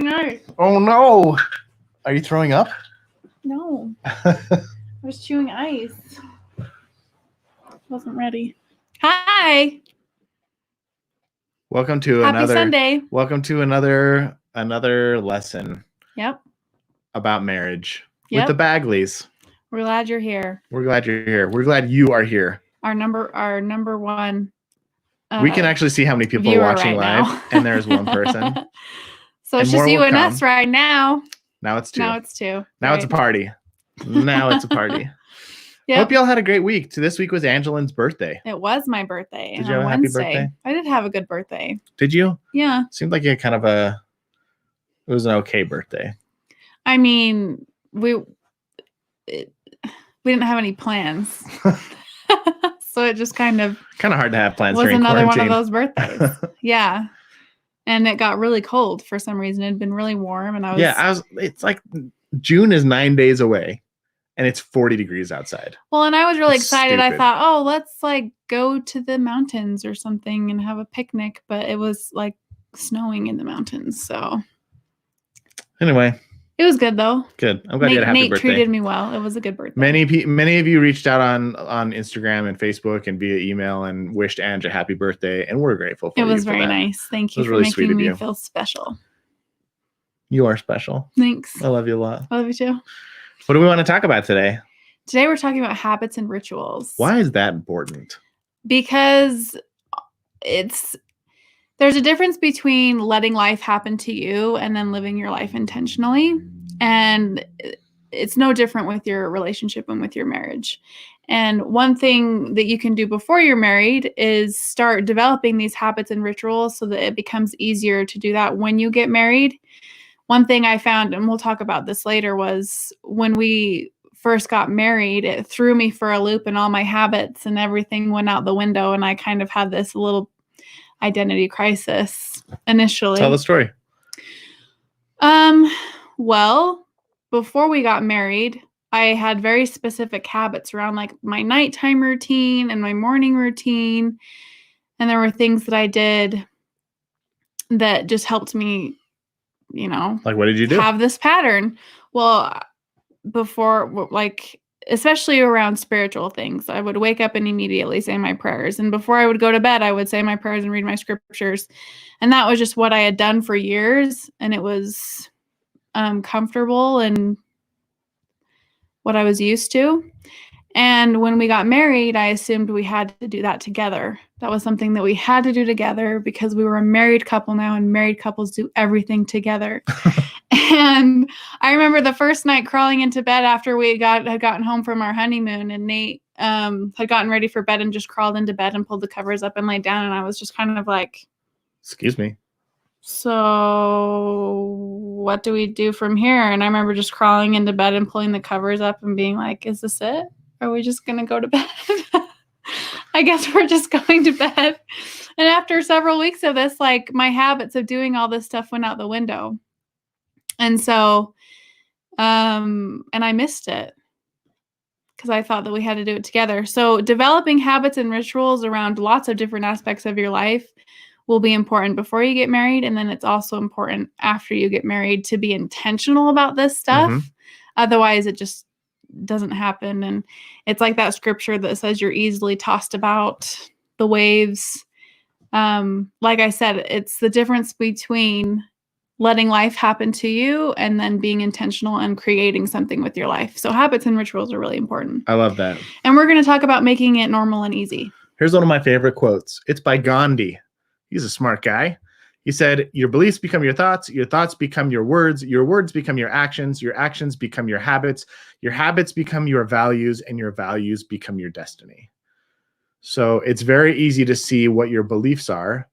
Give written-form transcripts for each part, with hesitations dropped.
chewing ice. Oh no! Are you throwing up? No. I was chewing ice. Wasn't ready. Hi. Welcome to Happy Sunday. Welcome to another lesson. Yep. About marriage Yep. with the Bagleys. We're glad you're here. We're glad you're here. We're glad you are here. Our number one. We can actually see how many people are watching right live, and there's one person. So it's just you and us right now. Now it's two. Now right. It's a party. Now it's a party. Yep. Hope y'all had a great week. This week was Angilyn's birthday. It was my birthday. Did you have a happy birthday? I did have a good birthday. Did you? Yeah. Seemed like it was an okay birthday. I mean, we didn't have any plans. So it just kind of hard to have plans. Was during another quarantine. one of those birthdays. Yeah. And it got really cold for some reason. It had been really warm, and it's like June is 9 days away, and it's 40 degrees outside. Well, and I was really excited. Stupid. I thought, let's go to the mountains or something and have a picnic, but it was snowing in the mountains. So anyway, it was good though. Good. I'm glad you had a happy birthday. Nate treated me well. It was a good birthday. Many of you reached out on Instagram and Facebook and via email and wished Ange a happy birthday, and we're grateful for you. It was very nice. Thank you for making me feel special. You are special. Thanks. I love you a lot. I love you too. What do we want to talk about today? Today we're talking about habits and rituals. Why is that important? Because there's a difference between letting life happen to you and then living your life intentionally. And it's no different with your relationship and with your marriage. And one thing that you can do before you're married is start developing these habits and rituals so that it becomes easier to do that when you get married. One thing I found, and we'll talk about this later, was when we first got married, it threw me for a loop and all my habits and everything went out the window. And I kind of had this little identity crisis initially. Tell the story. Well, before we got married, I had very specific habits around my nighttime routine and my morning routine. And there were things that I did that just helped me, what did you do? Have this pattern. Well, before, especially around spiritual things, I would wake up and immediately say my prayers. And before I would go to bed, I would say my prayers and read my scriptures. And that was just what I had done for years. And it was comfortable and what I was used to. And when we got married, I assumed we had to do that together. That was something that we had to do together because we were a married couple now, and married couples do everything together. And I remember the first night crawling into bed after we had gotten home from our honeymoon, and Nate had gotten ready for bed and just crawled into bed and pulled the covers up and laid down. And I was just kind of like, excuse me. So what do we do from here? And I remember just crawling into bed and pulling the covers up and being like, is this it? Are we just going to go to bed? I guess we're just going to bed. And after several weeks of this, my habits of doing all this stuff went out the window. And so, and I missed it because I thought that we had to do it together. So developing habits and rituals around lots of different aspects of your life will be important before you get married. And then it's also important after you get married to be intentional about this stuff. Mm-hmm. Otherwise, it just doesn't happen. And it's like that scripture that says you're easily tossed about the waves. Like I said, it's the difference between letting life happen to you and then being intentional and creating something with your life. So habits and rituals are really important. I love that. And we're going to talk about making it normal and easy. Here's one of my favorite quotes. It's by Gandhi. He's a smart guy. He said, your beliefs become your thoughts become your words become your actions become your habits become your values, and your values become your destiny. So it's very easy to see what your beliefs are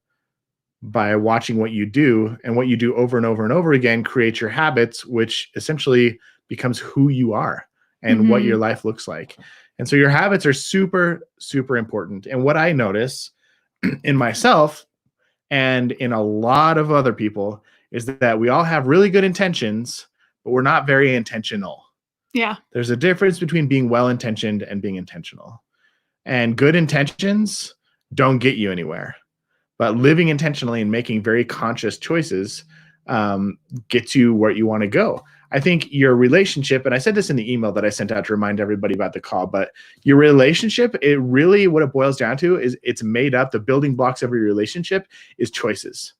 by watching what you do, and what you do over and over and over again creates your habits, which essentially becomes who you are and what your life looks like. And so your habits are super, super important. And what I notice in myself and in a lot of other people is that we all have really good intentions, but we're not very intentional. Yeah. There's a difference between being well-intentioned and being intentional. And good intentions don't get you anywhere. But living intentionally and making very conscious choices gets you where you want to go. I think your relationship, and I said this in the email that I sent out to remind everybody about the call, but your relationship, it really, what it boils down to is it's made up, the building blocks of your relationship is choices.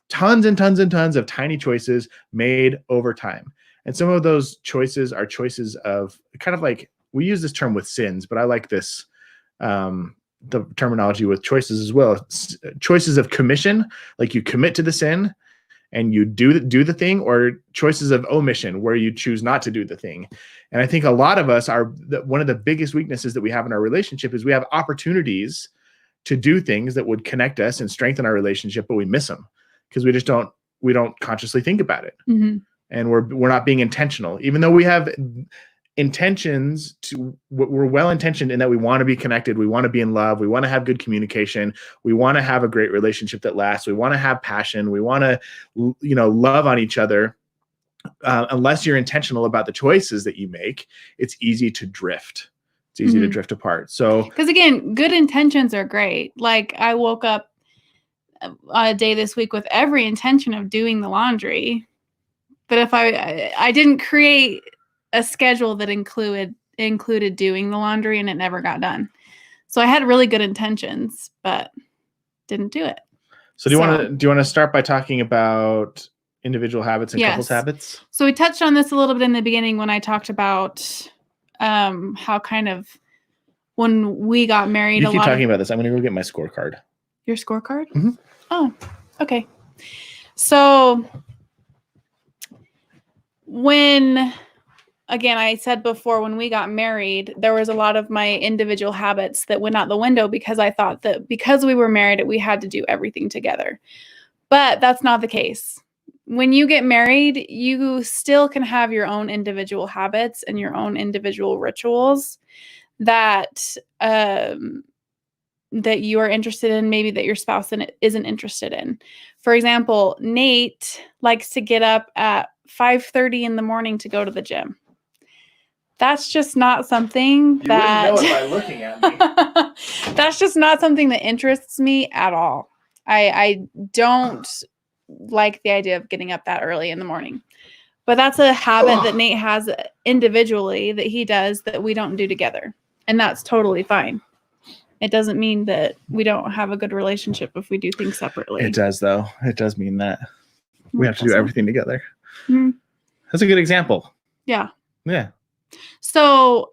Tons and tons and tons of tiny choices made over time. And some of those choices are choices of kind of like, we use this term with sins, but I like this, the terminology with choices as well. Choices of commission, like you commit to the sin and you do the thing, or choices of omission where you choose not to do the thing. And I think a lot of us one of the biggest weaknesses that we have in our relationship is we have opportunities to do things that would connect us and strengthen our relationship, but we miss them because we don't consciously think about it. Mm-hmm. And we're not being intentional, even though we have intentions we're well-intentioned in that we want to be connected. We want to be in love. We want to have good communication. We want to have a great relationship that lasts. We want to have passion. We want to, love on each other. Unless you're intentional about the choices that you make, it's easy to drift. It's easy to drift apart. So, because again, good intentions are great. Like I woke up a day this week with every intention of doing the laundry. But if I didn't create a schedule that included doing the laundry, and it never got done. So I had really good intentions, but didn't do it. So do you want to start by talking about individual habits and couples habits? So we touched on this a little bit in the beginning when I talked about how kind of when we got married. You keep talking about this. I'm going to go get my scorecard. Your scorecard? Mm-hmm. Oh, okay. So again, I said before, when we got married, there was a lot of my individual habits that went out the window because I thought that because we were married, we had to do everything together. But that's not the case. When you get married, you still can have your own individual habits and your own individual rituals that you are interested in, maybe that your spouse isn't interested in. For example, Nate likes to get up at 5:30 in the morning to go to the gym. That's just not something that... You wouldn't know it by looking at me. That's just not something that interests me at all. I don't like the idea of getting up that early in the morning. But that's a habit that Nate has individually that he does that we don't do together. And that's totally fine. It doesn't mean that we don't have a good relationship if we do things separately. It does, though. It does mean that we have to do everything together. Mm-hmm. That's a good example. Yeah. Yeah. So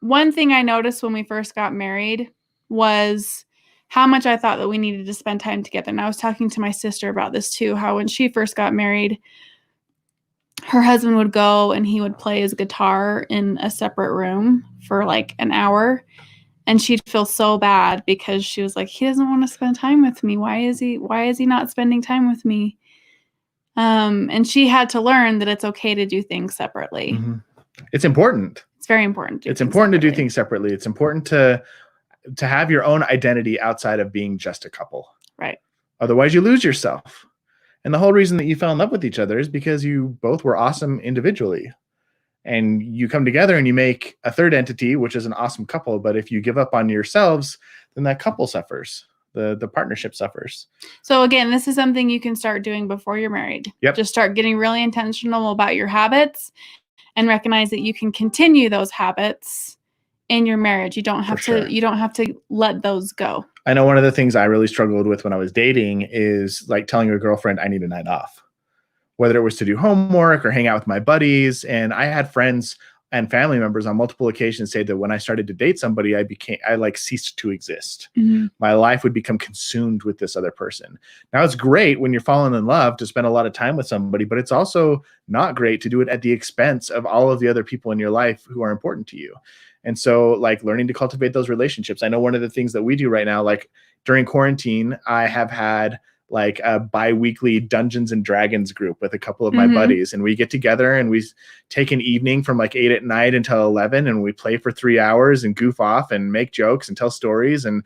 one thing I noticed when we first got married was how much I thought that we needed to spend time together. And I was talking to my sister about this too, how when she first got married, her husband would go and he would play his guitar in a separate room for like an hour. And she'd feel so bad because she was like, he doesn't want to spend time with me. Why is he not spending time with me? And she had to learn that it's okay to do things separately. Mm-hmm. It's important. It's very important. It's important to do things separately. It's important to have your own identity outside of being just a couple. Right. Otherwise you lose yourself. And the whole reason that you fell in love with each other is because you both were awesome individually. And you come together and you make a third entity, which is an awesome couple. But if you give up on yourselves, then that couple suffers. The partnership suffers. So again, this is something you can start doing before you're married. Yep. Just start getting really intentional about your habits and recognize that you can continue those habits in your marriage. You don't have to let those go. I know one of the things I really struggled with when I was dating is like telling a girlfriend I need a night off, whether it was to do homework or hang out with my buddies. And I had friends and family members on multiple occasions say that when I started to date somebody, I ceased to exist. Mm-hmm. My life would become consumed with this other person. Now it's great when you're falling in love to spend a lot of time with somebody, but it's also not great to do it at the expense of all of the other people in your life who are important to you. And so like learning to cultivate those relationships. I know one of the things that we do right now, like during quarantine, I have had like a bi-weekly Dungeons and Dragons group with a couple of my buddies. And we get together and we take an evening from like 8 p.m. until 11 and we play for 3 hours and goof off and make jokes and tell stories and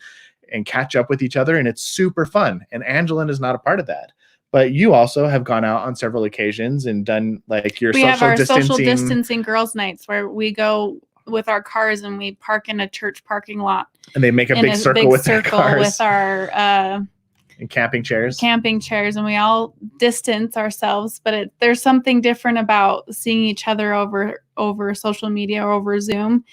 catch up with each other. And it's super fun. And Angilyn is not a part of that. But you also have gone out on several occasions and done like your social distancing girls' nights where we go with our cars and we park in a church parking lot. And they make a big circle with their cars. With our and camping chairs. And we all distance ourselves, but there's something different about seeing each other over social media or over Zoom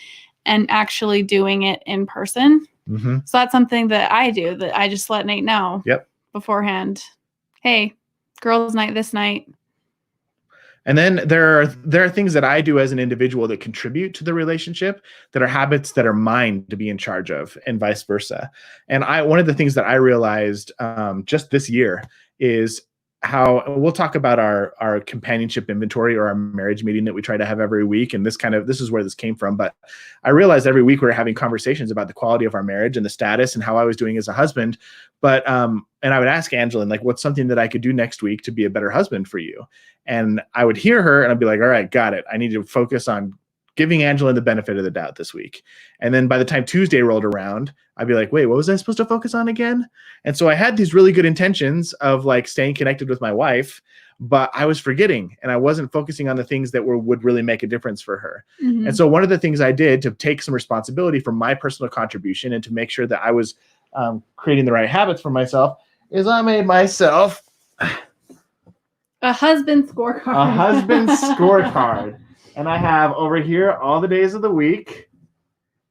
and actually doing it in person. Mm-hmm. So that's something that I do, that I just let Nate know beforehand. Hey, girls' night this night. And then there are things that I do as an individual that contribute to the relationship, that are habits that are mine to be in charge of, and vice versa. And one of the things that I realized just this year is how we'll talk about our companionship inventory, or our marriage meeting that we try to have every week. And this is where this came from. But I realized every week we were having conversations about the quality of our marriage and the status and how I was doing as a husband. But and I would ask Angilyn, like, what's something that I could do next week to be a better husband for you? And I would hear her and I'd be like, all right, got it. I need to focus on giving Angilyn the benefit of the doubt this week. And then by the time Tuesday rolled around, I'd be like, wait, what was I supposed to focus on again? And so I had these really good intentions of like staying connected with my wife, but I was forgetting and I wasn't focusing on the things that would really make a difference for her. Mm-hmm. And so one of the things I did to take some responsibility for my personal contribution and to make sure that I was creating the right habits for myself is I made myself a husband scorecard. And I have over here all the days of the week.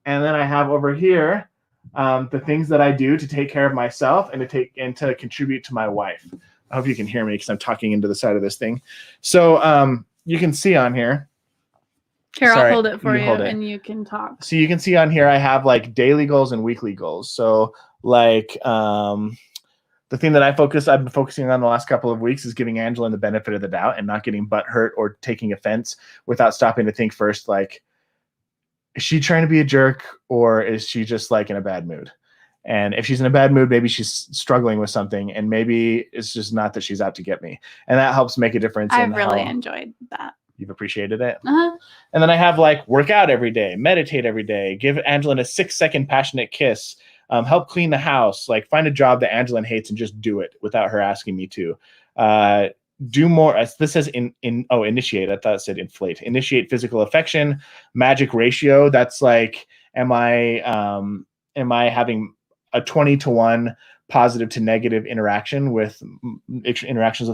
And then I have over here the things that I do to take care of myself and to contribute to my wife. I hope you can hear me because I'm talking into the side of this thing. So you can see on here. Here, I'll hold it for you and you can talk. So you can see on here I have like daily goals and weekly goals. So like the thing that I've been focusing on the last couple of weeks is giving Angilyn the benefit of the doubt and not getting butthurt or taking offense without stopping to think first, like, is she trying to be a jerk or is she just like in a bad mood? And if she's in a bad mood, maybe she's struggling with something and maybe it's just not that she's out to get me. And that helps make a difference. I've really enjoyed that. You've appreciated it? Uh-huh. And then I have like work out every day, meditate every day, give Angilyn a 6-second passionate kiss, help clean the house, like find a job that Angilyn hates and just do it without her asking me to. Do more. This says initiate. I thought it said inflate. Initiate physical affection, magic ratio. That's like, am I having a 20-to-1 positive to negative interactions with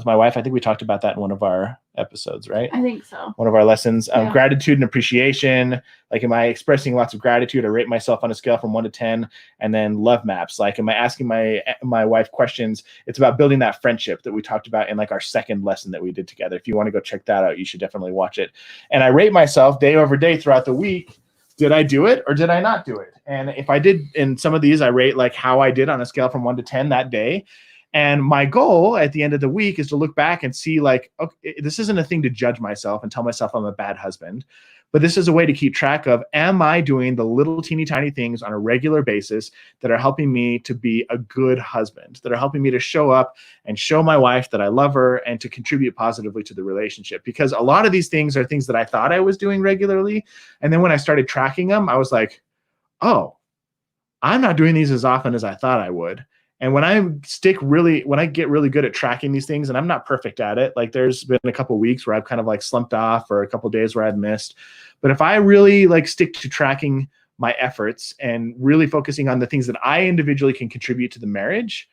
my wife? I think we talked about that in one of our episodes, right? I think so. One of our lessons. Gratitude and appreciation. Like, am I expressing lots of gratitude? I rate myself on a scale from 1 to 10. And then love maps. Like, am I asking my wife questions? It's about building that friendship that we talked about in like our second lesson that we did together. If you want to go check that out, you should definitely watch it. And I rate myself day over day throughout the week. Did I do it or did I not do it? And if I did, in some of these, I rate like how I did on a scale from 1 to 10 that day. And my goal at the end of the week is to look back and see like, okay, this isn't a thing to judge myself and tell myself I'm a bad husband, but this is a way to keep track of, am I doing the little teeny tiny things on a regular basis that are helping me to be a good husband, that are helping me to show up and show my wife that I love her and to contribute positively to the relationship? Because a lot of these things are things that I thought I was doing regularly. And then when I started tracking them, I was like, oh, I'm not doing these as often as I thought I would. And when I get really good at tracking these things, and I'm not perfect at it, like there's been a couple of weeks where I've kind of like slumped off, or a couple of days where I've missed. But if I really like stick to tracking my efforts and really focusing on the things that I individually can contribute to the marriage,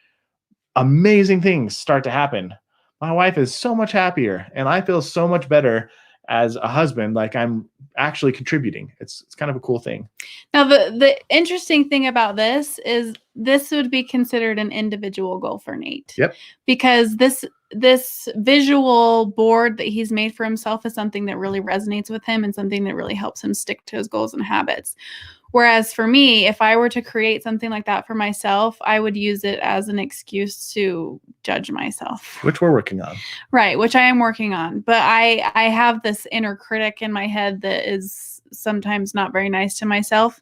amazing things start to happen. My wife is so much happier and I feel so much better as a husband, like I'm actually contributing. It's kind of a cool thing. Now, the interesting thing about this is this would be considered an individual goal for Nate. Yep. Because this visual board that he's made for himself is something that really resonates with him and something that really helps him stick to his goals and habits. Whereas for me, if I were to create something like that for myself, I would use it as an excuse to judge myself. Which we're working on. Right, which I am working on. But I have this inner critic in my head that is sometimes not very nice to myself.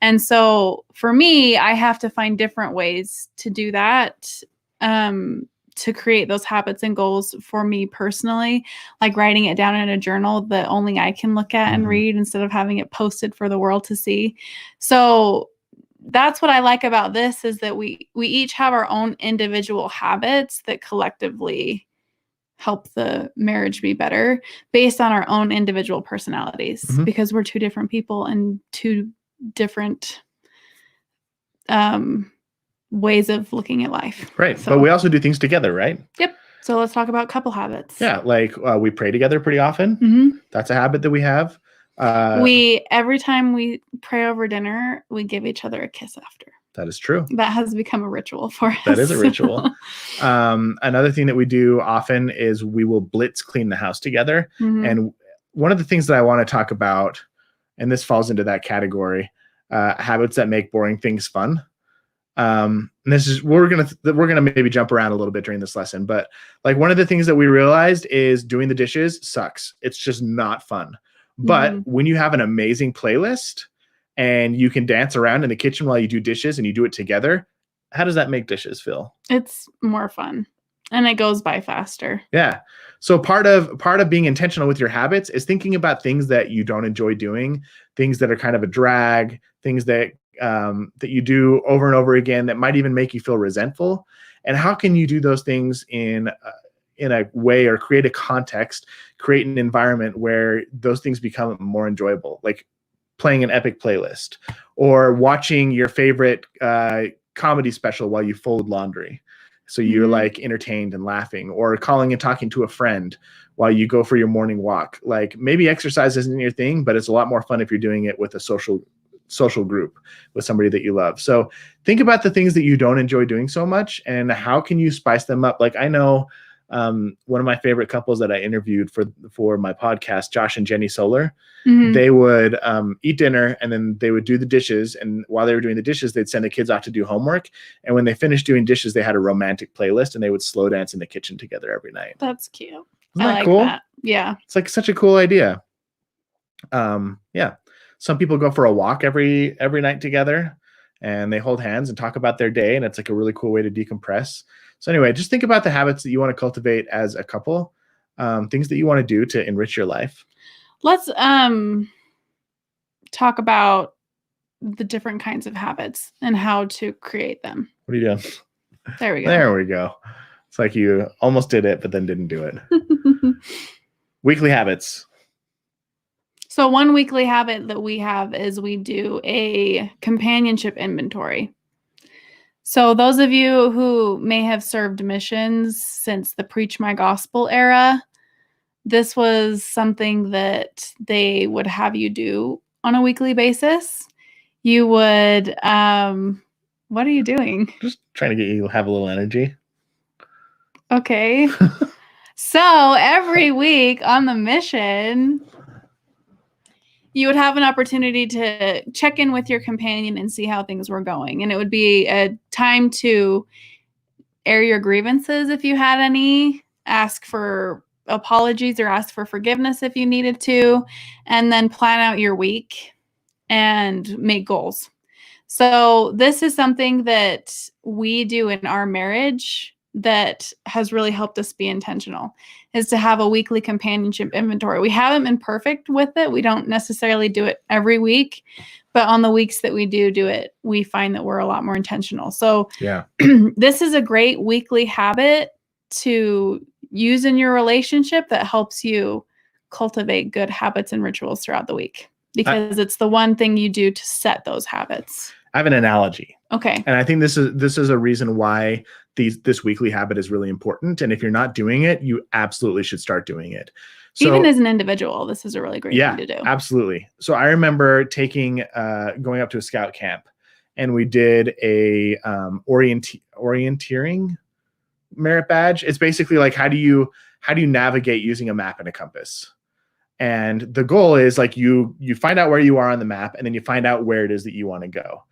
And so for me, I have to find different ways to do that, to create those habits and goals for me personally, like writing it down in a journal that only I can look at and read instead of having it posted for the world to see. So that's what I like about this, is that we each have our own individual habits that collectively help the marriage be better based on our own individual personalities, because we're two different people and two different ways of looking at life. Right. So, But we also do things together, right? yep. So let's talk about couple habits. Yeah. Like we pray together pretty often. Mm-hmm. That's a habit that we have. Every time we pray over dinner, we give each other a kiss after. That is true. That has become a ritual for us. That is a ritual. Another thing that we do often is we will blitz clean the house together. Mm-hmm. And one of the things that I want to talk about, and this falls into that category, habits that make boring things fun. And this is we're gonna maybe jump around a little bit during this lesson, but like one of the things that we realized is doing the dishes sucks. It's just not fun. But when you have an amazing playlist and you can dance around in the kitchen while you do dishes and you do it together, how does that make dishes feel? It's more fun and it goes by faster. Yeah. So part of being intentional with your habits is thinking about things that you don't enjoy doing, things that are kind of a drag, things that that you do over and over again that might even make you feel resentful. And how can you do those things in a way or create a context, create an environment where those things become more enjoyable, like playing an epic playlist or watching your favorite comedy special while you fold laundry. So you're like entertained and laughing, or calling and talking to a friend while you go for your morning walk. Like maybe exercise isn't your thing, but it's a lot more fun if you're doing it with a social group with somebody that you love. So think about the things that you don't enjoy doing so much and how can you spice them up? Like I know one of my favorite couples that I interviewed for my podcast, Josh and Jenny Solar, they would eat dinner and then they would do the dishes. And while they were doing the dishes, they'd send the kids off to do homework. And when they finished doing dishes, they had a romantic playlist and they would slow dance in the kitchen together every night. That's cute. Isn't I that like cool? that. Yeah. It's like such a cool idea. Yeah. Some people go for a walk every night together and they hold hands and talk about their day. And it's like a really cool way to decompress. So anyway, just think about the habits that you want to cultivate as a couple, things that you want to do to enrich your life. Let's talk about the different kinds of habits and how to create them. What are you doing? There we go. There we go. It's like you almost did it, but then didn't do it. Weekly habits. So one weekly habit that we have is we do a companionship inventory. So those of you who may have served missions since the Preach My Gospel era, this was something that they would have you do on a weekly basis. You would, what are you doing? Just trying to get you to have a little energy. Okay. So every week on the mission, you would have an opportunity to check in with your companion and see how things were going. And it would be a time to air your grievances if you had any, ask for apologies or ask for forgiveness if you needed to, and then plan out your week and make goals. So this is something that we do in our marriage that has really helped us be intentional, is to have a weekly companionship inventory. We haven't been perfect with it. We don't necessarily do it every week, but on the weeks that we do it, we find that we're a lot more intentional. So yeah, this is a great weekly habit to use in your relationship that helps you cultivate good habits and rituals throughout the week, because it's the one thing you do to set those habits. I have an analogy. Okay. And I think this is a reason why this weekly habit is really important. And if you're not doing it, you absolutely should start doing it. So, even as an individual, this is a really great thing to do. Absolutely. So I remember going up to a scout camp, and we did a orienteering merit badge. It's basically like how do you navigate using a map and a compass. And the goal is like you find out where you are on the map, and then you find out where it is that you want to go.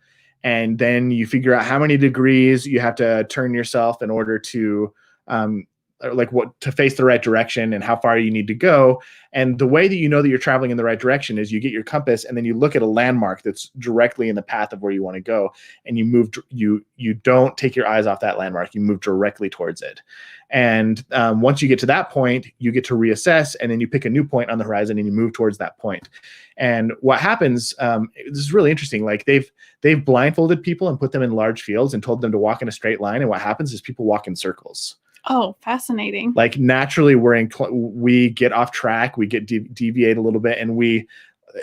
And then you figure out how many degrees you have to turn yourself in order to to face the right direction and how far you need to go. And the way that you know that you're traveling in the right direction is you get your compass and then you look at a landmark that's directly in the path of where you want to go. And you don't take your eyes off that landmark. You move directly towards it. And once you get to that point, you get to reassess, and then you pick a new point on the horizon and you move towards that point. And what happens, this is really interesting. Like they've blindfolded people and put them in large fields and told them to walk in a straight line. And what happens is people walk in circles. Oh, fascinating. Like naturally we get off track, we get deviate a little bit, and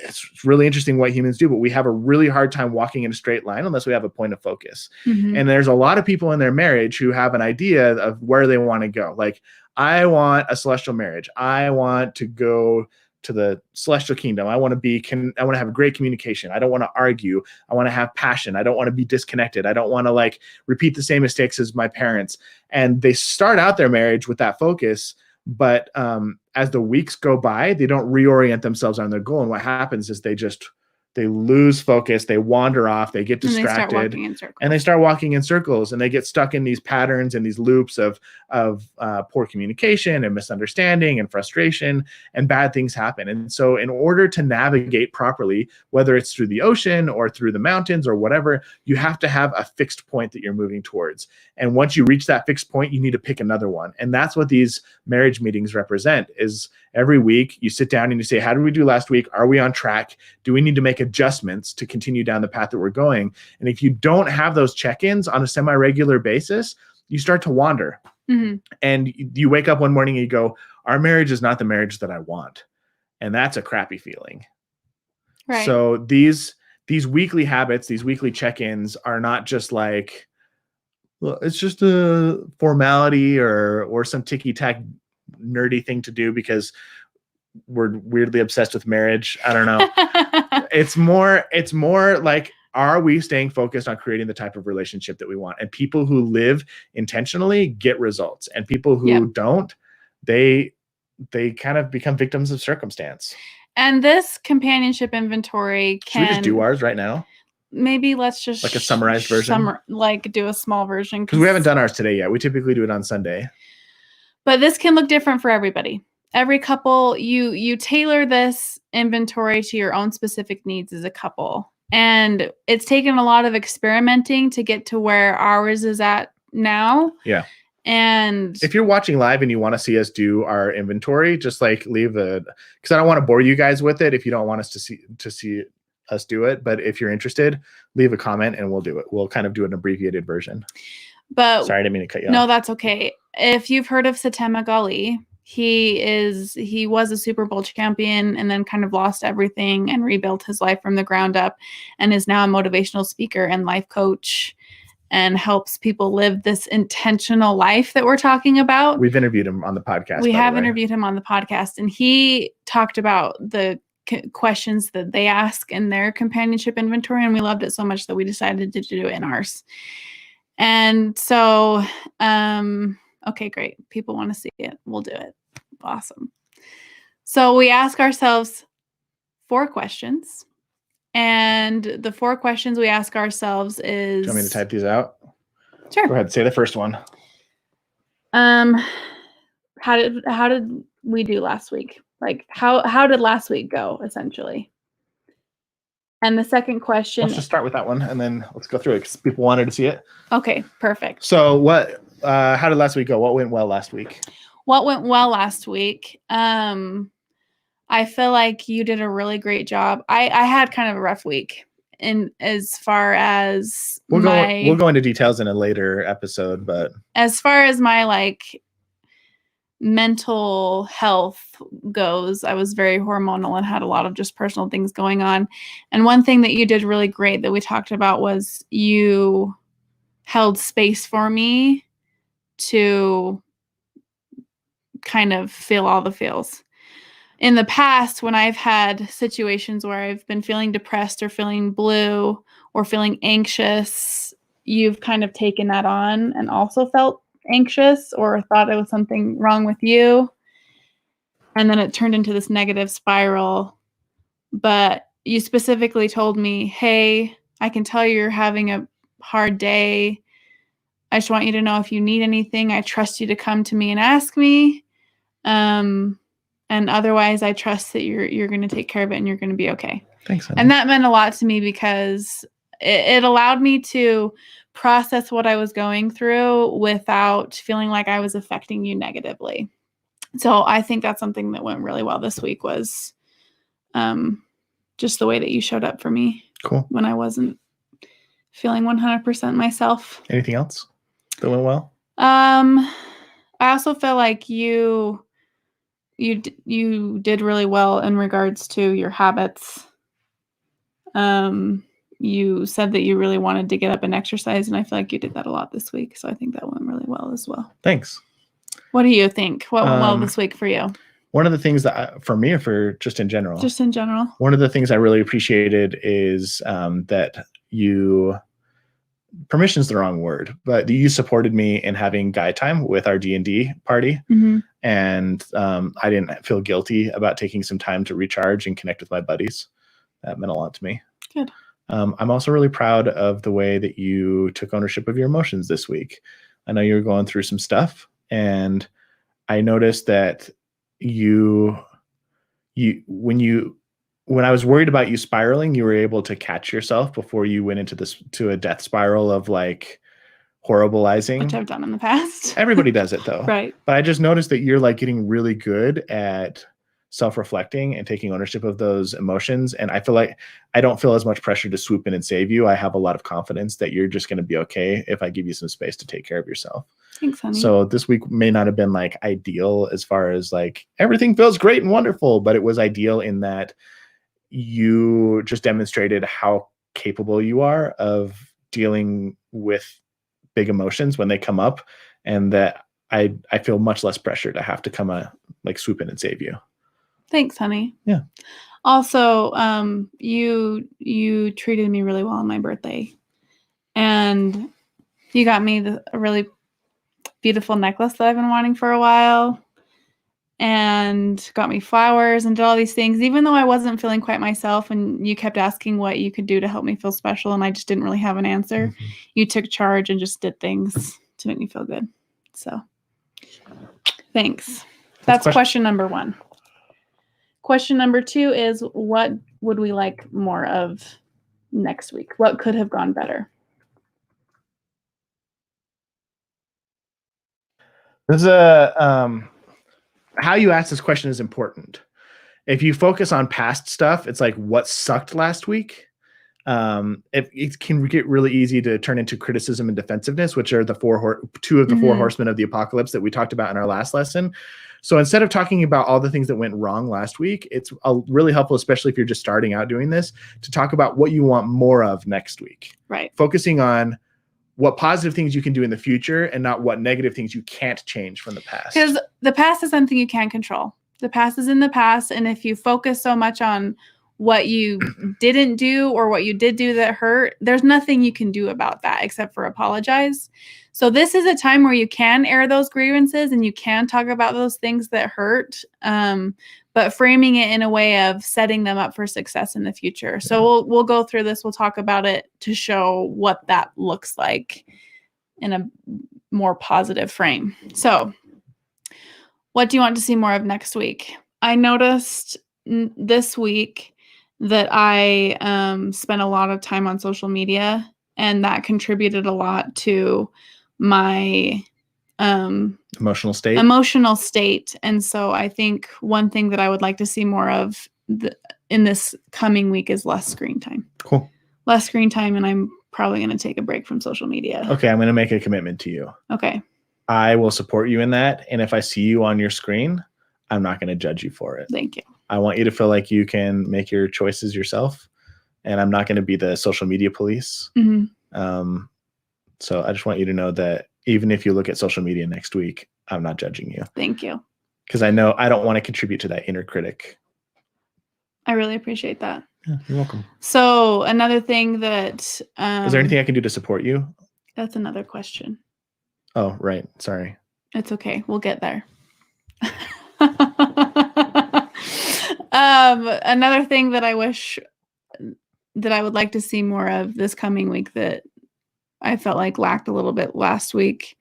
it's really interesting what humans do, but we have a really hard time walking in a straight line unless we have a point of focus. Mm-hmm. And there's a lot of people in their marriage who have an idea of where they want to go. Like, I want a celestial marriage. I want to go to the celestial kingdom. I want to have great communication. I don't want to argue. I want to have passion. I don't want to be disconnected. I don't want to like repeat the same mistakes as my parents. And they start out their marriage with that focus, but as the weeks go by, they don't reorient themselves on their goal. And what happens is they lose focus, they wander off, they get distracted, and they start walking in circles, and they get stuck in these patterns and these loops of poor communication and misunderstanding and frustration, and bad things happen. And so in order to navigate properly, whether it's through the ocean or through the mountains or whatever, you have to have a fixed point that you're moving towards. And once you reach that fixed point, you need to pick another one. And that's what these marriage meetings represent. Is every week you sit down and you say, how did we do last week? Are we on track? Do we need to make adjustments to continue down the path that we're going? And if you don't have those check-ins on a semi-regular basis, you start to wander. Mm-hmm. And you wake up one morning and you go, our marriage is not the marriage that I want. And that's a crappy feeling. Right. So these weekly habits, these weekly check-ins are not just like, well, it's just a formality or some ticky-tack nerdy thing to do because we're weirdly obsessed with marriage. I don't know. It's more like, are we staying focused on creating the type of relationship that we want? And people who live intentionally get results, and people who don't, they kind of become victims of circumstance. And this companionship inventory Should we just do ours right now? Maybe let's just like a summarized version, do a small version, because we haven't done ours today yet. We typically do it on Sunday. But this can look different for everybody. Every couple, you tailor this inventory to your own specific needs as a couple. And it's taken a lot of experimenting to get to where ours is at now. Yeah. And if you're watching live and you want to see us do our inventory, just like because I don't want to bore you guys with it if you don't want us to see us do it. But if you're interested, leave a comment and we'll do it. We'll kind of do an abbreviated version. But sorry, I didn't mean to cut you off. No, that's okay. If you've heard of Satema Gali, he was a Super Bowl champion and then kind of lost everything and rebuilt his life from the ground up, and is now a motivational speaker and life coach and helps people live this intentional life that we're talking about. We've interviewed him on the podcast. We have interviewed him on the podcast, and he talked about the questions that they ask in their companionship inventory, and we loved it so much that we decided to do it in ours. And so, okay, great. People want to see it. We'll do it. Awesome. So we ask ourselves 4 questions. And the 4 questions we ask ourselves is... Do you want me to type these out? Sure. Go ahead. Say the first one. How did we do last week? Like, how did last week go, essentially? And the second question... Let's just start with that one, and then let's go through it because people wanted to see it. Okay, perfect. So how did last week go? What went well last week? What went well last week? I feel like you did a really great job. I had kind of a rough week in as far as we'll go into details in a later episode, but as far as my like mental health goes, I was very hormonal and had a lot of just personal things going on. And one thing that you did really great that we talked about was you held space for me to kind of feel all the feels. In the past, when I've had situations where I've been feeling depressed or feeling blue or feeling anxious, you've kind of taken that on and also felt anxious or thought it was something wrong with you. And then it turned into this negative spiral. But you specifically told me, hey, I can tell you're having a hard day. I just want you to know if you need anything, I trust you to come to me and ask me. And otherwise, I trust that you're going to take care of it and you're going to be okay. Thanks, honey. And that meant a lot to me because it allowed me to process what I was going through without feeling like I was affecting you negatively. So I think that's something that went really well this week was just the way that you showed up for me. Cool. When I wasn't feeling 100% myself. Anything else that went well? I also feel like you you did really well in regards to your habits. You said that you really wanted to get up and exercise, and I feel like you did that a lot this week. So I think that went really well as well. Thanks. What do you think? What went well this week for you? One of the things that for me, or for just in general? Just in general. One of the things I really appreciated is that you, permission's the wrong word, but you supported me in having guy time with our D&D party. Mm-hmm. And I didn't feel guilty about taking some time to recharge and connect with my buddies. That meant a lot to me. Good. I'm also really proud of the way that you took ownership of your emotions this week. I know you were going through some stuff, and I noticed that when I was worried about you spiraling, you were able to catch yourself before you went to a death spiral of like horribilizing. Which I've done in the past. Everybody does it though. Right. But I just noticed that you're like getting really good at self-reflecting and taking ownership of those emotions. And I feel like I don't feel as much pressure to swoop in and save you. I have a lot of confidence that you're just going to be okay if I give you some space to take care of yourself. Thanks, honey. So this week may not have been like ideal as far as like everything feels great and wonderful, but it was ideal in that you just demonstrated how capable you are of dealing with big emotions when they come up, and that I feel much less pressure to have to come like swoop in and save you. Thanks, honey. Yeah. Also, you treated me really well on my birthday, and you got me a really beautiful necklace that I've been wanting for a while, and got me flowers and did all these things, even though I wasn't feeling quite myself, and you kept asking what you could do to help me feel special, and I just didn't really have an answer. Mm-hmm. You took charge and just did things to make me feel good. So thanks. That's question number 1. Question number 2 is, what would we like more of next week? What could have gone better? There's how you ask this question is important. If you focus on past stuff, it's like what sucked last week. It can get really easy to turn into criticism and defensiveness, which are two of the 4 horsemen of the apocalypse that we talked about in our last lesson. So instead of talking about all the things that went wrong last week, it's really helpful, especially if you're just starting out doing this, to talk about what you want more of next week. Right. Focusing on what positive things you can do in the future and not what negative things you can't change from the past. Because the past is something you can't control. The past is in the past. And if you focus so much on what you didn't do or what you did do that hurt, there's nothing you can do about that except for apologize. So this is a time where you can air those grievances and you can talk about those things that hurt, but framing it in a way of setting them up for success in the future. So we'll go through this. We'll talk about it to show what that looks like in a more positive frame. So what do you want to see more of next week? I noticed this week that I spent a lot of time on social media, and that contributed a lot to my emotional state. And so I think one thing that I would like to see more of in this coming week is less screen time. Cool. Less screen time, and I'm probably going to take a break from social media. Okay, I'm going to make a commitment to you. Okay. I will support you in that, and if I see you on your screen, I'm not going to judge you for it. Thank you. I want you to feel like you can make your choices yourself, and I'm not going to be the social media police. Mm-hmm. So I just want you to know that even if you look at social media next week, I'm not judging you. Thank you. Because I know I don't want to contribute to that inner critic. I really appreciate that. Yeah, you're welcome. So another thing that... is there anything I can do to support you? That's another question. Oh, right. Sorry. It's okay. We'll get there. Another thing that I wish that I would like to see more of this coming week that I felt like lacked a little bit last week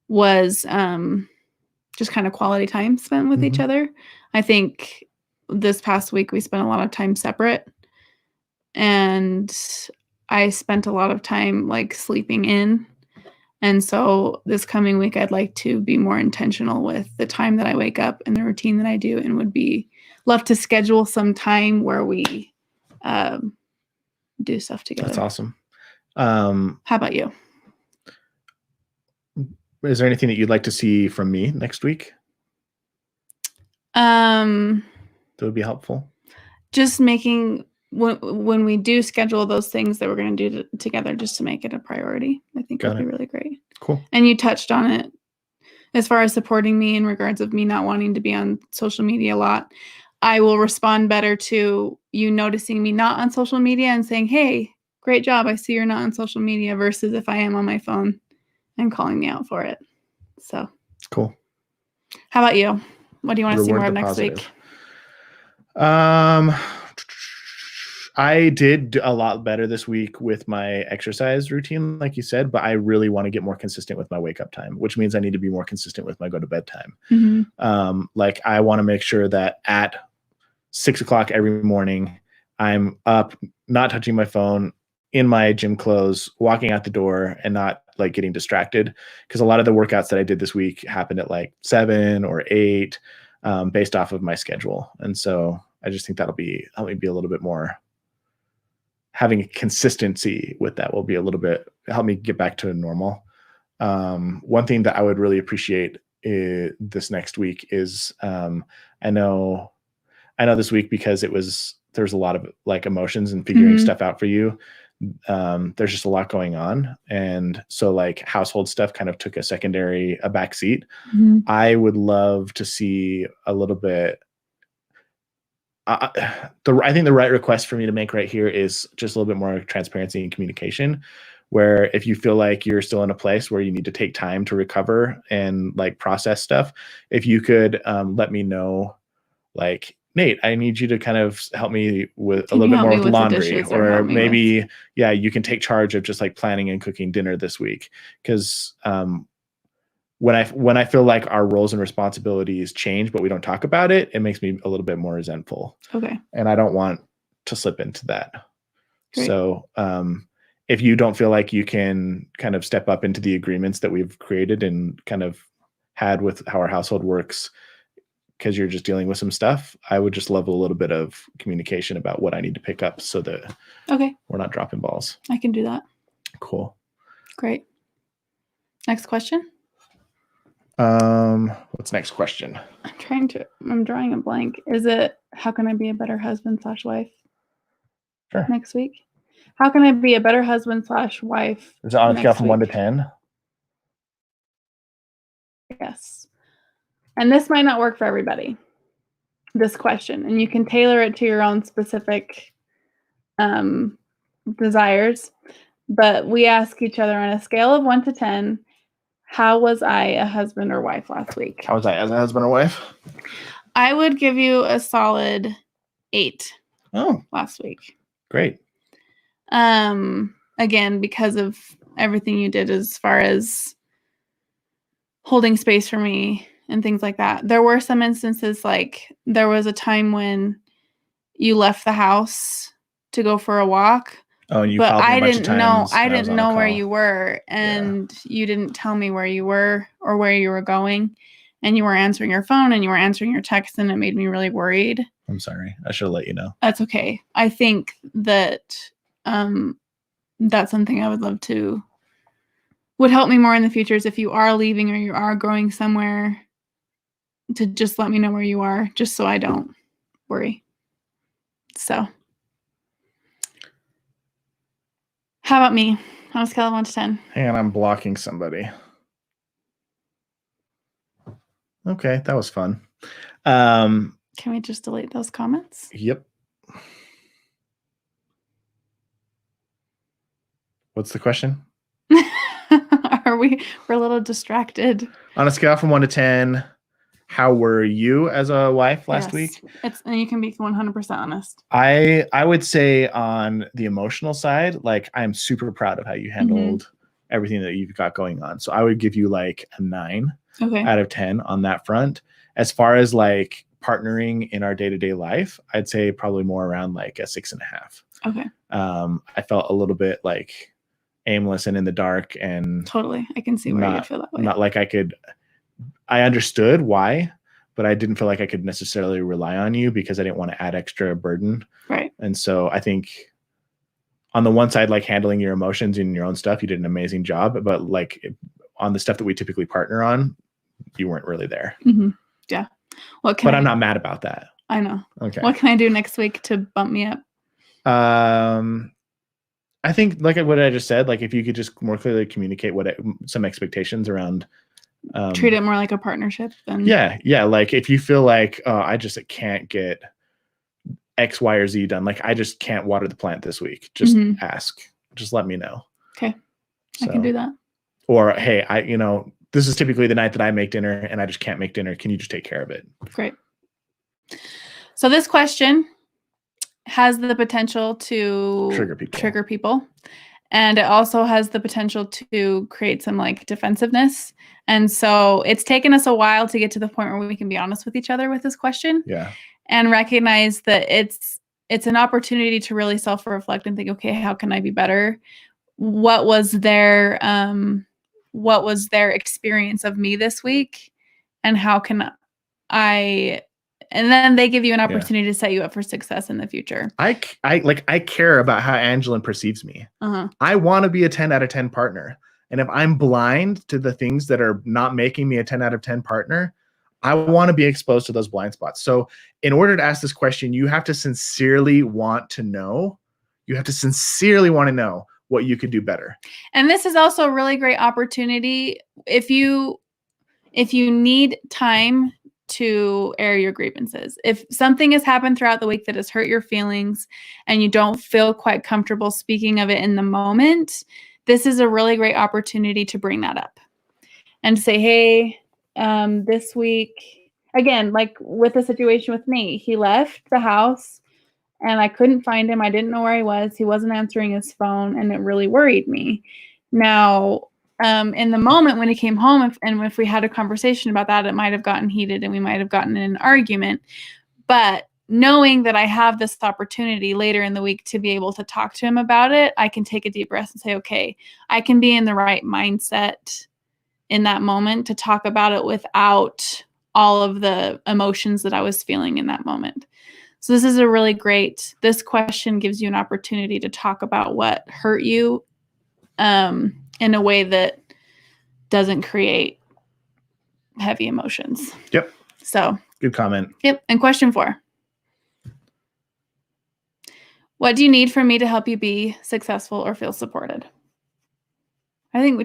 was just kind of quality time spent with each other. I think this past week we spent a lot of time separate, and I spent a lot of time like sleeping in. And so this coming week, I'd like to be more intentional with the time that I wake up and the routine that I do, and would love to schedule some time where we do stuff together. That's awesome. How about you? Is there anything that you'd like to see from me next week? That would be helpful. Just making when we do schedule those things that we're going to do together, just to make it a priority, I think would be really great. Cool. And you touched on it as far as supporting me in regards of me not wanting to be on social media a lot. I will respond better to you noticing me not on social media and saying, hey, great job, I see you're not on social media, versus if I am on my phone and calling me out for it. So cool. How about you? What do you want to see more of next week? I did a lot better this week with my exercise routine, like you said, but I really want to get more consistent with my wake up time, which means I need to be more consistent with my go to bed time. Mm-hmm. Like I want to make sure that at 6 o'clock every morning, I'm up, not touching my phone, in my gym clothes, walking out the door, and not like getting distracted. Because a lot of the workouts that I did this week happened at like 7 or 8, based off of my schedule. And so I just think help me be a little bit more, having a consistency with that will be help me get back to normal. One thing that I would really appreciate this next week is, I know this week, because there's a lot of like emotions and figuring stuff out for you. There's just a lot going on. And so like household stuff kind of took a back seat. Mm-hmm. I would love to see a little bit. I think the right request for me to make right here is just a little bit more transparency and communication, where if you feel like you're still in a place where you need to take time to recover and like process stuff, if you could let me know, like, Nate, I need you to kind of help me with a little bit more with laundry, or maybe, you can take charge of just like planning and cooking dinner this week. Because when I feel like our roles and responsibilities change, but we don't talk about it, it makes me a little bit more resentful. Okay. And I don't want to slip into that. Great. So if you don't feel like you can kind of step up into the agreements that we've created and kind of had with how our household works, because you're just dealing with some stuff, I would just love a little bit of communication about what I need to pick up so that we're not dropping balls. I can do that. Cool. Great. Next question. What's next question? I'm drawing a blank. Is it, how can I be a better husband/wife? Sure. Next week. How can I be a better husband/wife? Is it on a scale from 1 to 10? Yes. And this might not work for everybody, this question, and you can tailor it to your own specific desires. But we ask each other on a scale of 1 to 10, how was I a husband or wife last week? How was I as a husband or wife? I would give you a solid 8. Oh, last week. Great. Again, because of everything you did as far as holding space for me and things like that. There were some instances, like there was a time when you left the house to go for a walk. Oh, you but called me I a bunch didn't of know. times I didn't know where you were, and Yeah. you didn't tell me where you were or where you were going, and you were answering your phone and you were answering your text, and it made me really worried. I'm sorry. I should have let you know. That's okay. I think that that's something I would help me more in the future, is if you are leaving or you are going somewhere, to just let me know where you are, just so I don't worry. So, how about me on a scale of 1 to 10? Hang on, I'm blocking somebody. Okay, that was fun. Can we just delete those comments? Yep. What's the question? We're a little distracted. On a scale from 1 to 10, how were you as a wife last week? And you can be 100% honest. I would say on the emotional side, like I'm super proud of how you handled everything that you've got going on. So I would give you like a 9 out of 10 on that front. As far as like partnering in our day-to-day life, I'd say probably more around like a 6.5. Okay. I felt a little bit like aimless and in the dark, and totally, I can see where you feel that way. Not like I understood why, but I didn't feel like I could necessarily rely on you because I didn't want to add extra burden. Right. And so I think on the one side, like handling your emotions and your own stuff, you did an amazing job. But like on the stuff that we typically partner on, you weren't really there. Mm-hmm. Yeah. What can But I I'm do? not mad about that. I know. Okay. What can I do next week to bump me up? I think like what I just said, like if you could just more clearly communicate some expectations around Treat it more like a partnership than yeah. Like if you feel like I just can't get X, Y, or Z done, like I just can't water the plant this week. Just ask. Just let me know. Okay. I can do that. Or hey, this is typically the night that I make dinner and I just can't make dinner. Can you just take care of it? Great. So this question has the potential to trigger people. And it also has the potential to create some like defensiveness. And so it's taken us a while to get to the point where we can be honest with each other with this question. Yeah. And recognize that it's an opportunity to really self-reflect and think, okay, how can I be better? What was their experience of me this week? And how can and then they give you an opportunity to set you up for success in the future. I care about how Angilyn perceives me. I want to be a 10 out of 10 partner. And if I'm blind to the things that are not making me a 10 out of 10 partner, I want to be exposed to those blind spots. So in order to ask this question, you have to sincerely want to know. You have to sincerely want to know what you could do better. And this is also a really great opportunity if you need time to air your grievances. If something has happened throughout the week that has hurt your feelings and you don't feel quite comfortable speaking of it in the moment, this is a really great opportunity to bring that up and say, hey, this week, again, like with the situation with Nate, he left the house and I couldn't find him. I didn't know where he was. He wasn't answering his phone and it really worried me. Now, in the moment when he came home, if we had a conversation about that, it might have gotten heated and we might have gotten in an argument. But knowing that I have this opportunity later in the week to be able to talk to him about it, I can take a deep breath and say, okay, I can be in the right mindset in that moment to talk about it without all of the emotions that I was feeling in that moment. So this is this question gives you an opportunity to talk about what hurt you in a way that doesn't create heavy emotions. Yep. So good comment. Yep. And question 4. What do you need from me to help you be successful or feel supported? I think we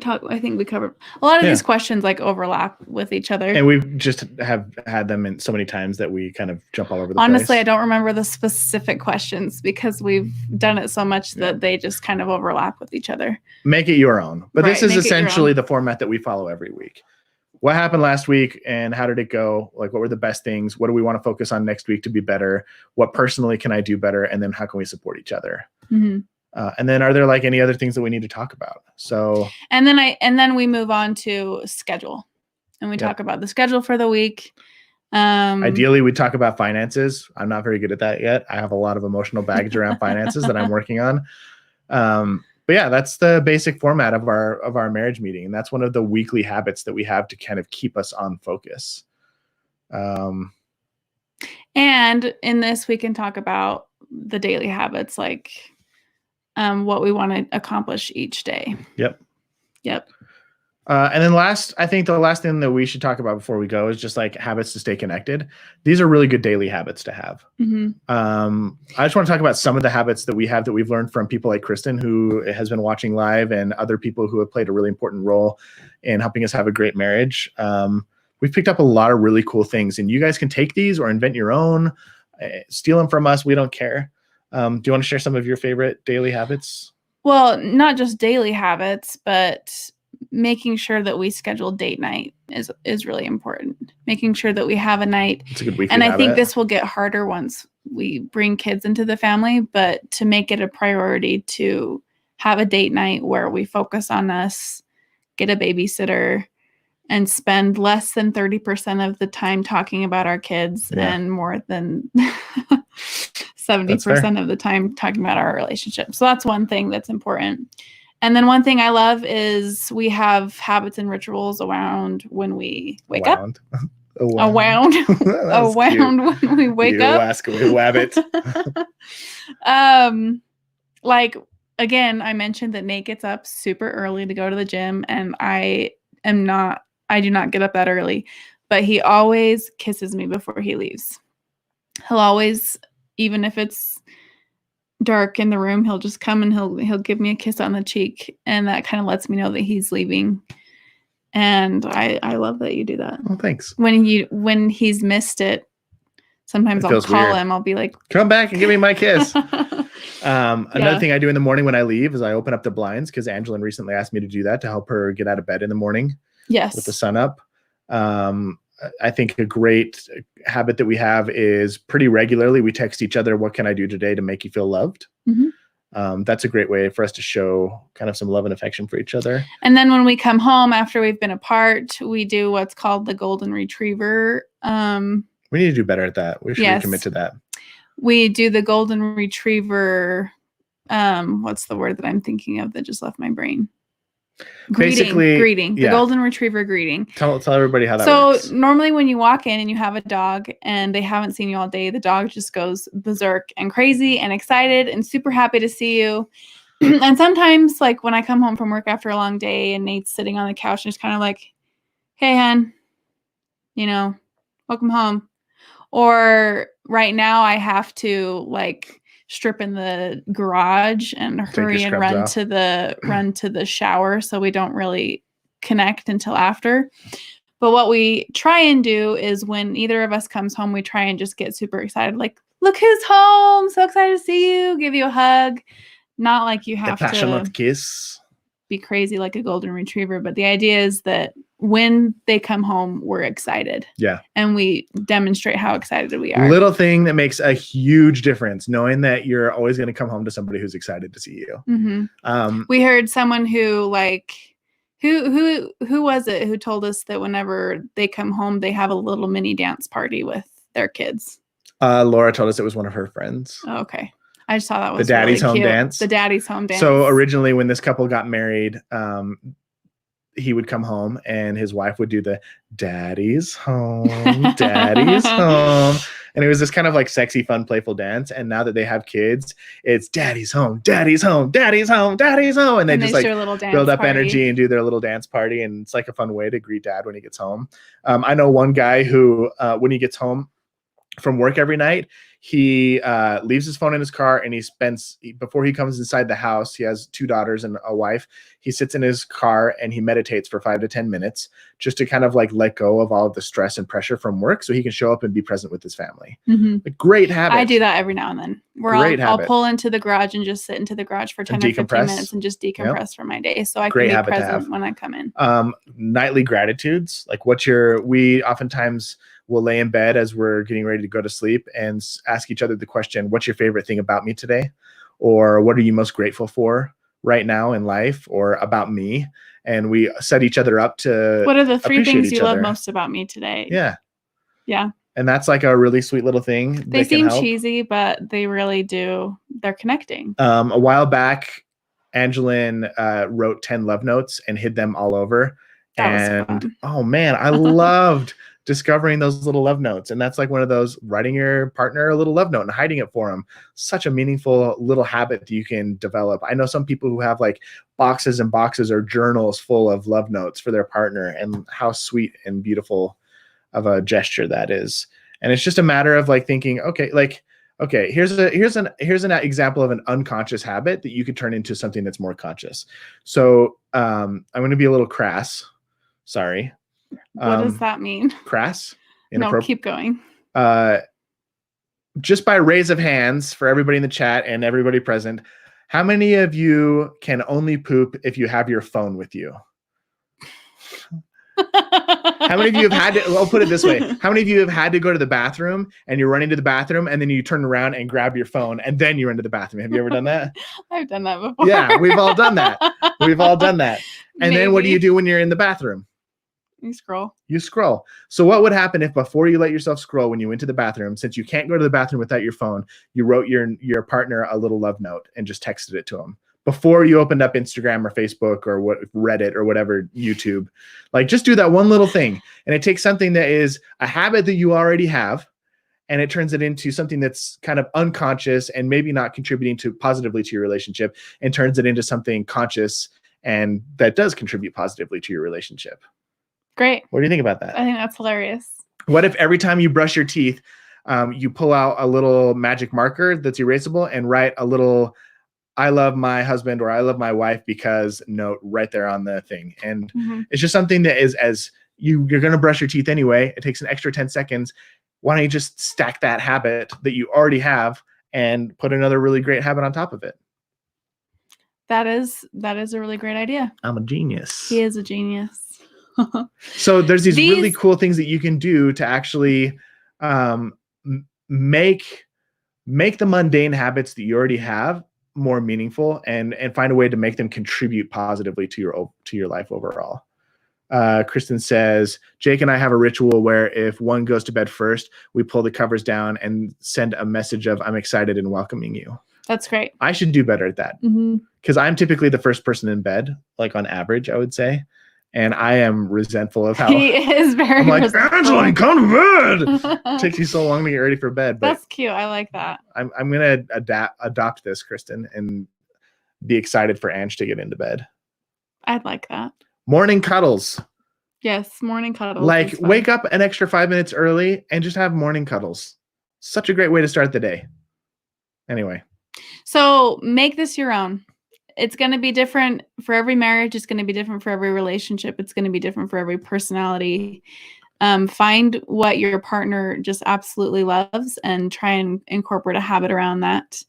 covered a lot of these questions like overlap with each other. And we've just have had them in so many times that we kind of jump all over the place. Honestly, I don't remember the specific questions because we've done it so much that they just kind of overlap with each other. Make it your own. But this is essentially the format that we follow every week. What happened last week and how did it go? Like, what were the best things? What do we want to focus on next week to be better? What personally can I do better? And then how can we support each other? And then are there like any other things that we need to talk about? So, and then we move on to schedule and we talk about the schedule for the week. Ideally we talk about finances. I'm not very good at that yet. I have a lot of emotional baggage around finances that I'm working on. But yeah, that's the basic format of our marriage meeting. And that's one of the weekly habits that we have to kind of keep us on focus. And in this, we can talk about the daily habits, like what we want to accomplish each day. Yep. And then I think the last thing that we should talk about before we go is just like habits to stay connected. These are really good daily habits to have. I just want to talk about some of the habits that we have that we've learned from people like Kristen, who has been watching live, and other people who have played a really important role in helping us have a great marriage. We've picked up a lot of really cool things, and you guys can take these or invent your own, steal them from us. We don't care. Do you want to share some of your favorite daily habits? Well, not just daily habits, but making sure that we schedule date night is really important. Making sure that we have a night. It's a good weekly And I habit. think this will get harder once we bring kids into the family, but to make it a priority to have a date night where we focus on us, get a babysitter, and spend less than 30% of the time talking about our kids and more than 70% of the time talking about our relationship. So that's one thing that's important. And then one thing I love is we have habits and rituals around when we wake up. Around when we wake up. Ask away wabbit. Like, again, I mentioned that Nate gets up super early to go to the gym, and I do not get up that early. but he always kisses me before he leaves. He'll always, even if it's dark in the room, he'll just come and he'll give me a kiss on the cheek, and that kind of lets me know that he's leaving. And I love that you do that. Oh, thanks. When he's missed it, sometimes I'll call him. I'll be like, come back and give me my kiss. Another thing I do in the morning when I leave is I open up the blinds, because Angilyn recently asked me to do that to help her get out of bed in the morning. Yes. With the sun up. I think a great habit that we have is pretty regularly we text each other, what can I do today to make you feel loved? Mm-hmm. That's a great way for us to show kind of some love and affection for each other. And then when we come home after we've been apart, we do what's called the golden retriever. We need to do better at that. We should commit to that. We do the golden retriever. What's the word that I'm thinking of that just left my brain? Greeting. The golden retriever greeting. Tell everybody how that works. So normally when you walk in and you have a dog and they haven't seen you all day, the dog just goes berserk and crazy and excited and super happy to see you. And sometimes, like when I come home from work after a long day and Nate's sitting on the couch and just kind of like, hey, hen, welcome home. Or right now I have to like strip in the garage and hurry and run to the shower, so we don't really connect until after. But what we try and do is when either of us comes home, we try and just get super excited, like, look who's home, so excited to see you, give you a hug. Not like you have to kiss, be crazy like a golden retriever, but the idea is that when they come home, we're excited. Yeah. And we demonstrate how excited we are. Little thing that makes a huge difference, knowing that you're always going to come home to somebody who's excited to see you. Mm-hmm. We heard someone who who was it who told us that whenever they come home, they have a little mini dance party with their kids. Laura told us it was one of her friends. Oh, okay. I just thought that was the daddy's really home cute. Dance. The daddy's home dance. So originally when this couple got married, he would come home and his wife would do the daddy's home, daddy's home. And it was this kind of like sexy, fun, playful dance. And now that they have kids, it's daddy's home, daddy's home, daddy's home, daddy's home. And they just like build up energy and do their little dance party. And it's like a fun way to greet dad when he gets home. I know one guy who, when he gets home from work every night, he leaves his phone in his car, and before he comes inside the house, he has 2 daughters and a wife. He sits in his car and he meditates for 5 to 10 minutes just to kind of like let go of all of the stress and pressure from work so he can show up and be present with his family. Mm-hmm. A great habit. I do that every now and then. I'll pull into the garage and just sit into the garage for 10 or 15 minutes and just decompress for my day so I can be present when I come in. Nightly gratitudes. Like we oftentimes will lay in bed as we're getting ready to go to sleep and ask each other the question, what's your favorite thing about me today? Or what are you most grateful for right now in life or about me? And we set each other up to what are the 3 things you love most about me today? Yeah. Yeah. And that's like a really sweet little thing. They seem cheesy, but they really do. They're connecting. A while back, Angilyn wrote 10 love notes and hid them all over. That was fun. Oh man, I loved discovering those little love notes. And that's like one of those, writing your partner a little love note and hiding it for them. Such a meaningful little habit that you can develop. I know some people who have like boxes and boxes or journals full of love notes for their partner, and how sweet and beautiful of a gesture that is. And it's just a matter of like thinking, okay, here's an example of an unconscious habit that you could turn into something that's more conscious. So I'm going to be a little crass. Sorry. What does that mean? Crass? No, keep going. Just by raise of hands for everybody in the chat and everybody present, how many of you can only poop if you have your phone with you? How many of you have had to, I'll put it this way. How many of you have had to go to the bathroom and you're running to the bathroom and then you turn around and grab your phone and then you run to the bathroom? Have you ever done that? I've done that before. Yeah, we've all done that. And then what do you do when you're in the bathroom? You scroll. So what would happen if before you let yourself scroll when you went to the bathroom, since you can't go to the bathroom without your phone, you wrote your partner a little love note and just texted it to him before you opened up Instagram or Facebook or Reddit or whatever, YouTube? Like, just do that one little thing. And it takes something that is a habit that you already have, and it turns it into something that's kind of unconscious and maybe not contributing positively to your relationship, and turns it into something conscious and that does contribute positively to your relationship. Great. What do you think about that? I think that's hilarious. What if every time you brush your teeth, you pull out a little magic marker that's erasable and write a little "I love my husband" or "I love my wife because" note right there on the thing. And it's just something that is, as you're going to brush your teeth anyway, it takes an extra 10 seconds. Why don't you just stack that habit that you already have and put another really great habit on top of it? That is a really great idea. I'm a genius. He is a genius. So there's these really cool things that you can do to actually make the mundane habits that you already have more meaningful and find a way to make them contribute positively to your life overall. Kristen says, Jake and I have a ritual where if one goes to bed first, we pull the covers down and send a message of "I'm excited and welcoming you." That's great. I should do better at that because I'm typically the first person in bed, like on average, I would say. And I am resentful of how he is very I'm like, resentful. "Angilyn, come to bed." It takes you so long to get ready for bed. But that's cute. I like that. I'm going to adopt this, Kristen, and be excited for Ange to get into bed. I'd like that. Morning cuddles. Yes, morning cuddles. Like wake up an extra 5 minutes early and just have morning cuddles. Such a great way to start the day. Anyway. So make this your own. It's going to be different for every marriage. It's going to be different for every relationship. It's going to be different for every personality. Find what your partner just absolutely loves and try and incorporate a habit around that.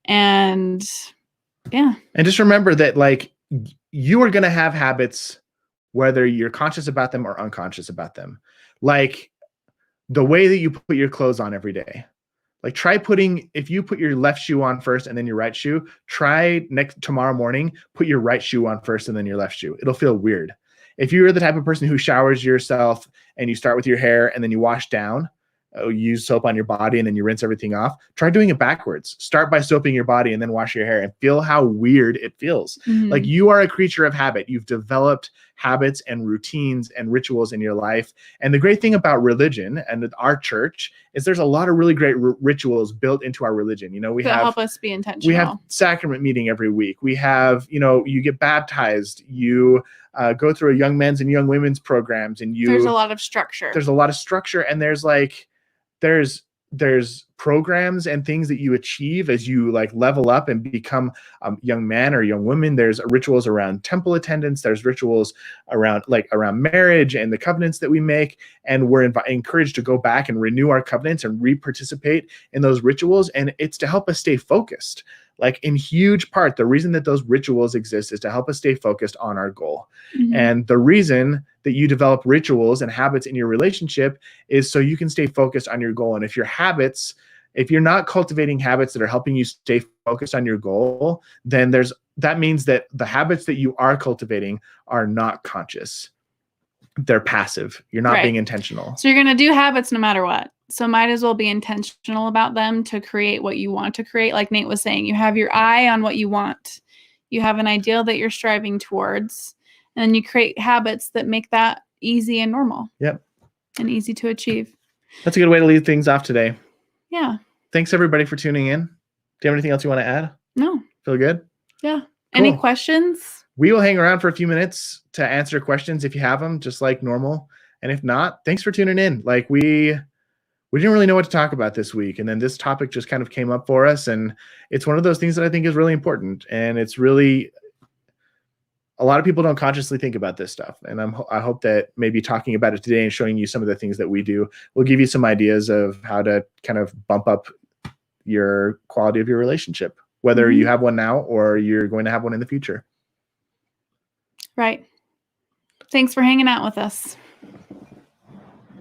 And yeah. And just remember that like you are going to have habits whether you're conscious about them or unconscious about them. Like the way that you put your clothes on every day. Like try if you put your left shoe on first and then your right shoe, try tomorrow morning, put your right shoe on first and then your left shoe. It'll feel weird. If you're the type of person who showers yourself and you start with your hair and then you wash down, you use soap on your body and then you rinse everything off, try doing it backwards. Start by soaping your body and then wash your hair and feel how weird it feels. Like you are a creature of habit. You've developed habits and routines and rituals in your life. And the great thing about religion and our church is there's a lot of really great rituals built into our religion. You know, we help us be intentional. We have sacrament meeting every week. We have, you get baptized, you go through a young men's and young women's programs, and there's a lot of structure. There's a lot of structure, and there's programs and things that you achieve as you like level up and become young men or young women. There's rituals around temple attendance. There's rituals around marriage and the covenants that we make. And we're encouraged to go back and renew our covenants and re-participate in those rituals. And it's to help us stay focused. Like in huge part, the reason that those rituals exist is to help us stay focused on our goal. And the reason that you develop rituals and habits in your relationship is so you can stay focused on your goal. And if you're not cultivating habits that are helping you stay focused on your goal, then that means that the habits that you are cultivating are not conscious. They're passive. You're not being intentional. So you're going to do habits no matter what. So might as well be intentional about them to create what you want to create. Like Nate was saying, you have your eye on what you want. You have an ideal that you're striving towards, and then you create habits that make that easy and normal. Yep. And easy to achieve. That's a good way to leave things off today. Yeah. Thanks everybody for tuning in. Do you have anything else you want to add? No. Feel good? Yeah. Cool. Any questions? We will hang around for a few minutes to answer questions if you have them, just like normal. And if not, thanks for tuning in. Like we didn't really know what to talk about this week. And then this topic just kind of came up for us. And it's one of those things that I think is really important. And it's really, a lot of people don't consciously think about this stuff. And I hope that maybe talking about it today and showing you some of the things that we do will give you some ideas of how to kind of bump up your quality of your relationship, whether you have one now or you're going to have one in the future. Right. Thanks for hanging out with us.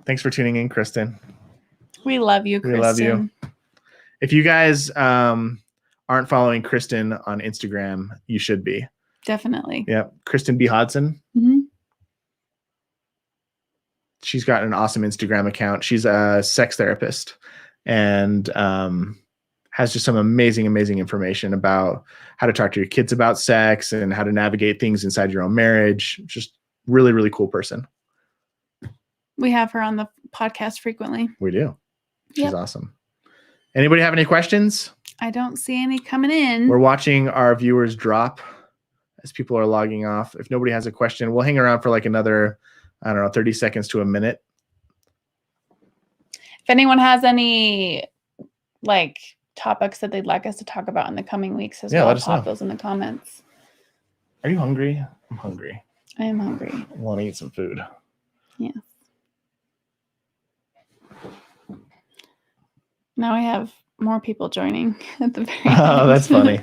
Thanks for tuning in, Kristen. We love you, Kristen. We love you. If you guys aren't following Kristen on Instagram, you should be. Definitely. Yeah. Kristen B. Hodson. She's got an awesome Instagram account. She's a sex therapist and has just some amazing, amazing information about how to talk to your kids about sex and how to navigate things inside your own marriage. Just really, really cool person. We have her on the podcast frequently. We do. She's awesome. Anybody have any questions? I don't see any coming in. We're watching our viewers drop as people are logging off. If nobody has a question, we'll hang around for like another I don't know, 30 seconds to a minute. If anyone has any like topics that they'd like us to talk about in the coming weeks as well, let us pop know. those in the comments. Are you hungry? I'm hungry. I am hungry. I want to eat some food. Yeah. Now we have more people joining at the very end. Oh, that's funny.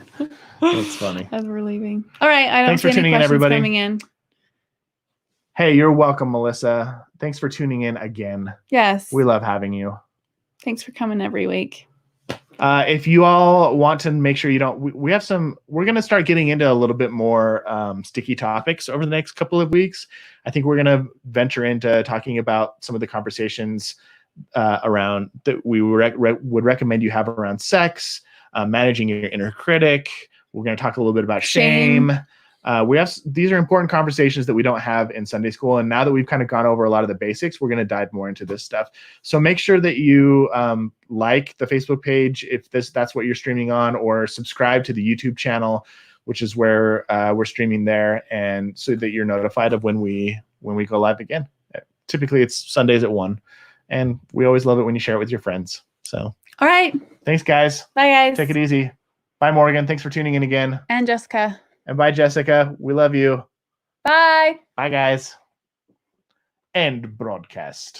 That's funny. As we're leaving. All right. I don't Thanks see for any tuning in, questions everybody. coming in. Hey, you're welcome, Melissa. Thanks for tuning in again. Yes. We love having you. Thanks for coming every week. If you all want to make sure you don't, we're going to start getting into a little bit more sticky topics over the next couple of weeks. I think we're going to venture into talking about some of the conversations around that we would recommend you have around sex, managing your inner critic. We're going to talk a little bit about shame. These are important conversations that we don't have in Sunday school. And now that we've kind of gone over a lot of the basics, we're going to dive more into this stuff. So make sure that you like the Facebook page if that's what you're streaming on, or subscribe to the YouTube channel, which is where we're streaming there, and so that you're notified of when we go live again. Typically it's Sundays at 1, and we always love it when you share it with your friends. So all right. Thanks, guys. Bye, guys. Take it easy. Bye, Morgan. Thanks for tuning in again. And Jessica. And bye, Jessica. We love you. Bye. Bye, guys. End broadcast.